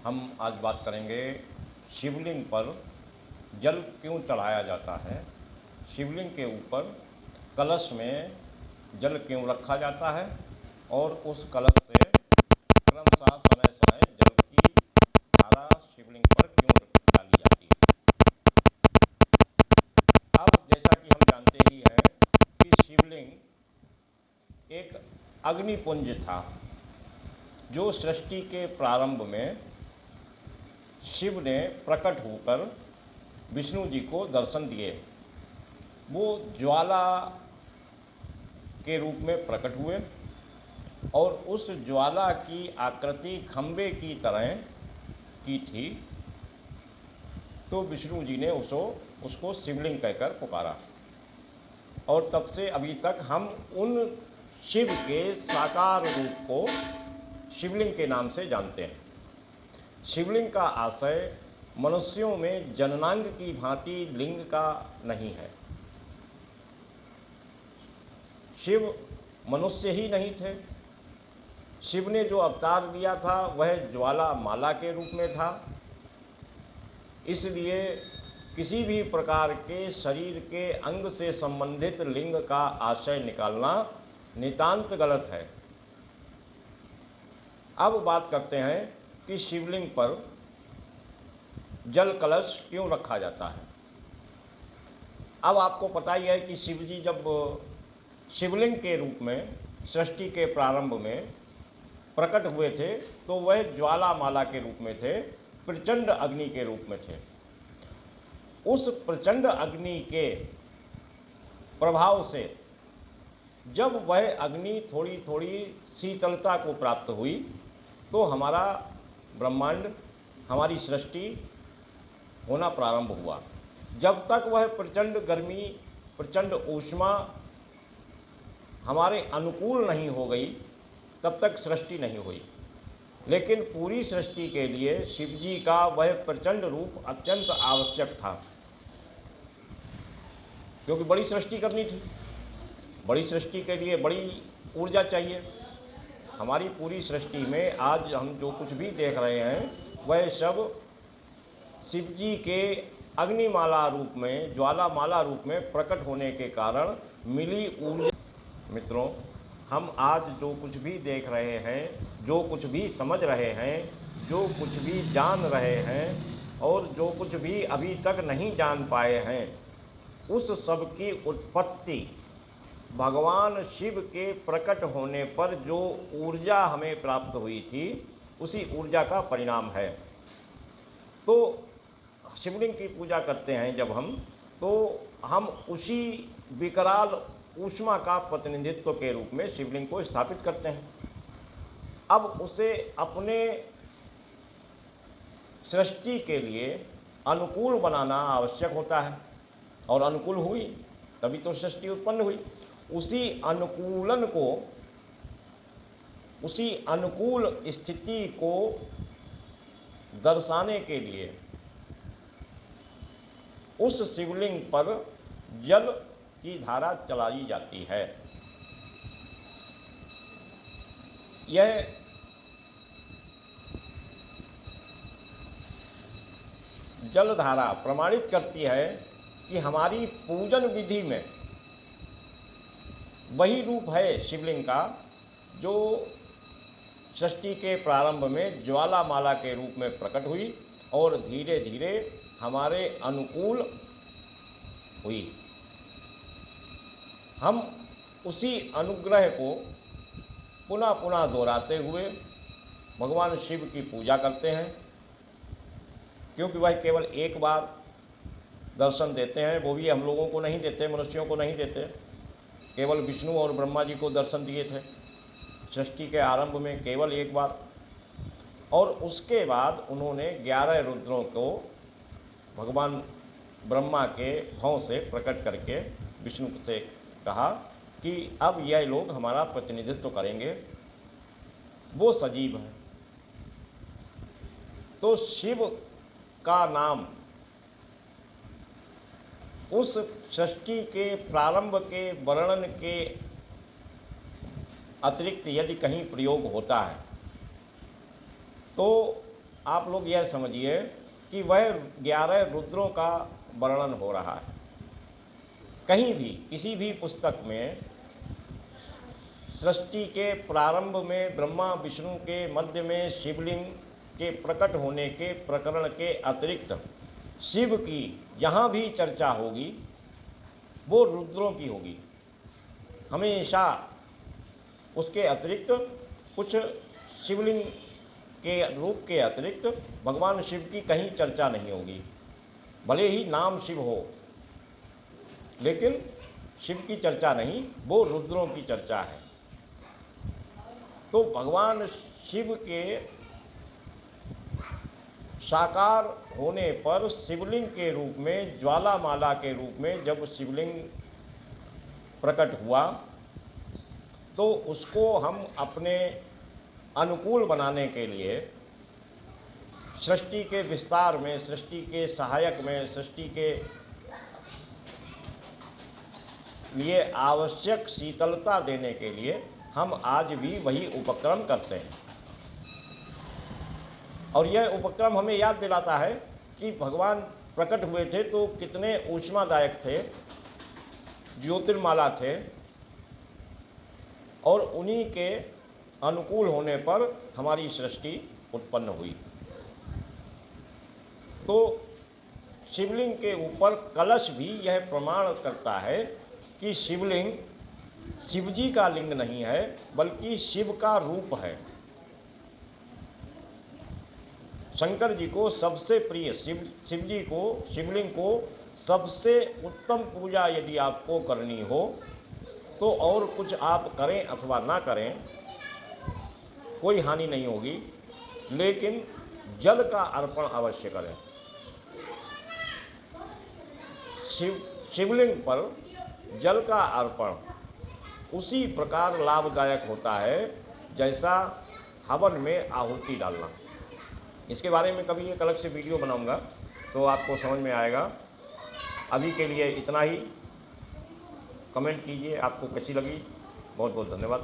हम आज बात करेंगे शिवलिंग पर जल क्यों चढ़ाया जाता है, शिवलिंग के ऊपर कलश में जल क्यों रखा जाता है और उस कलश से क्रमशः समय समय जल की धारा शिवलिंग पर क्यों डाली जाती है। अब जैसा कि हम जानते ही हैं कि शिवलिंग एक अग्निपुंज था जो सृष्टि के प्रारंभ में शिव ने प्रकट होकर विष्णु जी को दर्शन दिए। वो ज्वाला के रूप में प्रकट हुए और उस ज्वाला की आकृति खंबे की तरह की थी, तो विष्णु जी ने उसको शिवलिंग कहकर पुकारा और तब से अभी तक हम उन शिव के साकार रूप को शिवलिंग के नाम से जानते हैं। शिवलिंग का आशय मनुष्यों में जननांग की भांति लिंग का नहीं है। शिव मनुष्य ही नहीं थे। शिव ने जो अवतार लिया था वह ज्वाला माला के रूप में था। इसलिए किसी भी प्रकार के शरीर के अंग से संबंधित लिंग का आशय निकालना नितांत गलत है। अब बात करते हैं कि शिवलिंग पर जल कलश क्यों रखा जाता है। अब आपको पता ही है कि शिव जी जब शिवलिंग के रूप में सृष्टि के प्रारंभ में प्रकट हुए थे तो वह ज्वालामाला के रूप में थे, प्रचंड अग्नि के रूप में थे। उस प्रचंड अग्नि के प्रभाव से जब वह अग्नि थोड़ी थोड़ी शीतलता को प्राप्त हुई तो हमारा ब्रह्मांड, हमारी सृष्टि होना प्रारंभ हुआ। जब तक वह प्रचंड गर्मी, प्रचंड ऊष्मा हमारे अनुकूल नहीं हो गई तब तक सृष्टि नहीं हुई। लेकिन पूरी सृष्टि के लिए शिव जी का वह प्रचंड रूप अत्यंत आवश्यक था, क्योंकि बड़ी सृष्टि करनी थी। बड़ी सृष्टि के लिए बड़ी ऊर्जा चाहिए। हमारी पूरी सृष्टि में आज हम जो कुछ भी देख रहे हैं वह सब शिव जी के अग्निमाला रूप में, ज्वालामाला रूप में प्रकट होने के कारण मिली ऊर्जा। मित्रों, हम आज जो कुछ भी देख रहे हैं, जो कुछ भी समझ रहे हैं, जो कुछ भी जान रहे हैं और जो कुछ भी अभी तक नहीं जान पाए हैं, उस सब की उत्पत्ति भगवान शिव के प्रकट होने पर जो ऊर्जा हमें प्राप्त हुई थी उसी ऊर्जा का परिणाम है। तो शिवलिंग की पूजा करते हैं जब हम उसी विकराल ऊष्मा का प्रतिनिधित्व के रूप में शिवलिंग को स्थापित करते हैं। अब उसे अपने सृष्टि के लिए अनुकूल बनाना आवश्यक होता है और अनुकूल हुई तभी तो सृष्टि उत्पन्न हुई। उसी अनुकूल स्थिति को दर्शाने के लिए उस शिवलिंग पर जल की धारा चलाई जाती है। यह जलधारा प्रमाणित करती है कि हमारी पूजन विधि में वही रूप है शिवलिंग का जो सृष्टि के प्रारंभ में ज्वालामाला के रूप में प्रकट हुई और धीरे धीरे हमारे अनुकूल हुई। हम उसी अनुग्रह को पुनः पुनः दोहराते हुए भगवान शिव की पूजा करते हैं, क्योंकि वह केवल एक बार दर्शन देते हैं, वो भी हम लोगों को नहीं देते, मनुष्यों को नहीं देते। केवल विष्णु और ब्रह्मा जी को दर्शन दिए थे सृष्टि के आरंभ में केवल एक बार, और उसके बाद उन्होंने 11 रुद्रों को भगवान ब्रह्मा के भौं से प्रकट करके विष्णु से कहा कि अब यह लोग हमारा प्रतिनिधित्व करेंगे, वो सजीव हैं। तो शिव का नाम उस सृष्टि के प्रारंभ के वर्णन के अतिरिक्त यदि कहीं प्रयोग होता है तो आप लोग यह समझिए कि वह 11 रुद्रों का वर्णन हो रहा है। कहीं भी किसी भी पुस्तक में सृष्टि के प्रारंभ में ब्रह्मा विष्णु के मध्य में शिवलिंग के प्रकट होने के प्रकरण के अतिरिक्त शिव की जहाँ भी चर्चा होगी वो रुद्रों की होगी। हमेशा उसके अतिरिक्त कुछ शिवलिंग के रूप के अतिरिक्त भगवान शिव की कहीं चर्चा नहीं होगी। भले ही नाम शिव हो लेकिन शिव की चर्चा नहीं, वो रुद्रों की चर्चा है। तो भगवान शिव के साकार होने पर शिवलिंग के रूप में, ज्वालामाला के रूप में जब शिवलिंग प्रकट हुआ तो उसको हम अपने अनुकूल बनाने के लिए सृष्टि के विस्तार में, सृष्टि के सहायक में, सृष्टि के लिए आवश्यक शीतलता देने के लिए हम आज भी वही उपक्रम करते हैं। और यह उपक्रम हमें याद दिलाता है कि भगवान प्रकट हुए थे तो कितने ऊष्मादायक थे, ज्योतिर्माला थे, और उन्हीं के अनुकूल होने पर हमारी सृष्टि उत्पन्न हुई। तो शिवलिंग के ऊपर कलश भी यह प्रमाण करता है कि शिवलिंग शिवजी का लिंग नहीं है बल्कि शिव का रूप है। शंकर जी को सबसे प्रिय शिवजी को, शिवलिंग को सबसे उत्तम पूजा यदि आपको करनी हो तो और कुछ आप करें अथवा ना करें कोई हानि नहीं होगी, लेकिन जल का अर्पण अवश्य करें। शिवलिंग पर जल का अर्पण उसी प्रकार लाभदायक होता है जैसा हवन में आहुति डालना। इसके बारे में कभी एक अलग से वीडियो बनाऊंगा तो आपको समझ में आएगा। अभी के लिए इतना ही। कमेंट कीजिए आपको कैसी लगी। बहुत बहुत धन्यवाद।